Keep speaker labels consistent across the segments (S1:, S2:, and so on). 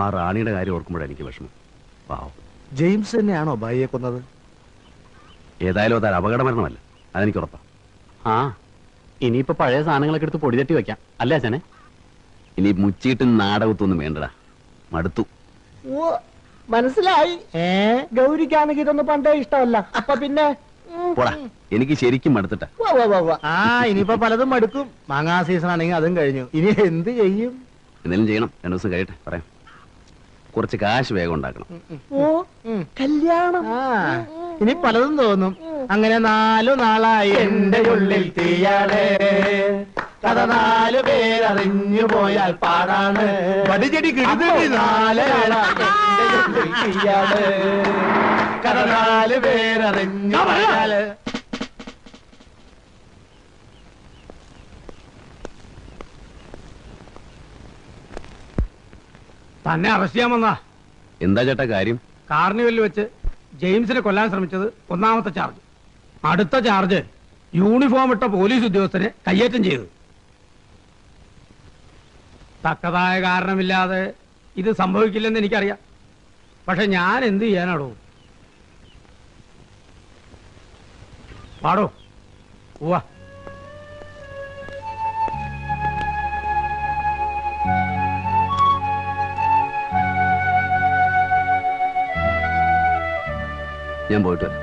S1: ആ റാണിയുടെ കാര്യം ഓർക്കുമ്പോഴാണ് എനിക്ക് വിഷമം. പാവം.
S2: ജെയിംസ് തന്നെയാണോ ഭായിയെ കൊന്നത്?
S1: ഏതായാലും അതൊരു അപകട മരണമല്ല, അതെനിക്ക് ഉറപ്പാ.
S3: ആ, ഇനിയിപ്പോ പഴയ സാധനങ്ങളൊക്കെ എടുത്ത് പൊടി തട്ടി വെക്കാം അല്ലേ അച്ഛനെ?
S1: ഇനി മുച്ചിട്ട് നാടകത്തൊന്നും വേണ്ടടാ, മടുത്തു.
S4: മനസ്സിലായി. ഗൗരിക്കാണെങ്കിൽ ഇതൊന്നും പണ്ടേ ഇഷ്ടമല്ല. അപ്പൊ പിന്നെ
S1: പോടാ, എനിക്ക് ശരിക്കും മടുത്തിട്ടാ.
S2: ആ, ഇനിയിപ്പോ പലതും മടുക്കും. മാങ്ങാ സീസൺ ആണെങ്കിൽ അതും കഴിഞ്ഞു. ഇനി എന്ത് ചെയ്യും?
S1: എന്തെങ്കിലും ചെയ്യണം. 2 ദിവസം കഴിയട്ടെ, പറയാം. കുറച്ച് കാശ് വേഗം ഉണ്ടാക്കണം.
S4: കല്യാണം.
S2: ഇനി പലതും തോന്നും. അങ്ങനെ 4 നാളായി എന്റെ ഉള്ളിൽ തീയാളെ, കഥ 4 പേരറിഞ്ഞു പോയാൽ പാടാണ്. വടിചെടി കിടുതടി 4 തീയാളെ, കഥ 4 പേരറിഞ്ഞു പോയാൽ.
S5: തന്നെ അറസ്റ്റ് ചെയ്യാൻ വന്നാ.
S1: എന്താ ചേട്ടാ കാര്യം?
S5: കാർണിവലിൽ വെച്ച് ജെയിംസിനെ കൊല്ലാൻ ശ്രമിച്ചത് 1ാമത്തെ ചാർജ്. അടുത്ത ചാർജ് യൂണിഫോം ഇട്ട പോലീസ് ഉദ്യോഗസ്ഥനെ കയ്യേറ്റം ചെയ്തു. തക്കതായ കാരണമില്ലാതെ ഇത് സംഭവിക്കില്ലെന്ന് എനിക്കറിയാം. പക്ഷെ ഞാൻ എന്ത് ചെയ്യാനാടോ? പാടോ പോവാ.
S1: ഞാൻ പോയിട്ട് വരാം.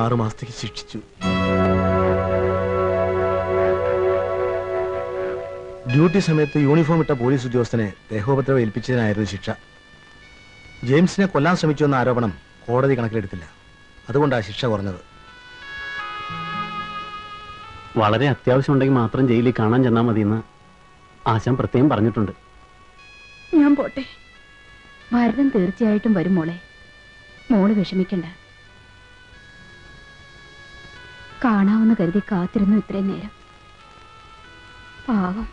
S2: ആറ് മാസത്തേക്ക് ശിക്ഷിച്ചു. ഡ്യൂട്ടി സമയത്ത് യൂണിഫോം ഇട്ട പോലീസ് ഉദ്യോഗസ്ഥനെ ദേഹോപദ്രവം ഏൽപ്പിച്ചതിനായിരുന്നു ശിക്ഷ. ജെയിംസിനെ കൊല്ലാൻ ശ്രമിച്ചു എന്ന ആരോപണം കോടതി കണക്കിലെടുത്തില്ല. അതുകൊണ്ടാണ് ശിക്ഷ കുറഞ്ഞത്.
S3: വളരെ അത്യാവശ്യം ഉണ്ടെങ്കിൽ മാത്രം ജയിലിൽ കാണാൻ ചെന്നാൽ മതിയെന്ന് ആശാൻ പ്രത്യേകം പറഞ്ഞിട്ടുണ്ട്.
S6: ഞാൻ പോട്ടെ. ഭരതൻ തീർച്ചയായിട്ടും വരും മോളെ. മോള് വിഷമിക്കണ്ട. കാണാമെന്ന് കരുതി കാത്തിരുന്നു ഇത്രയും നേരം. പാവം.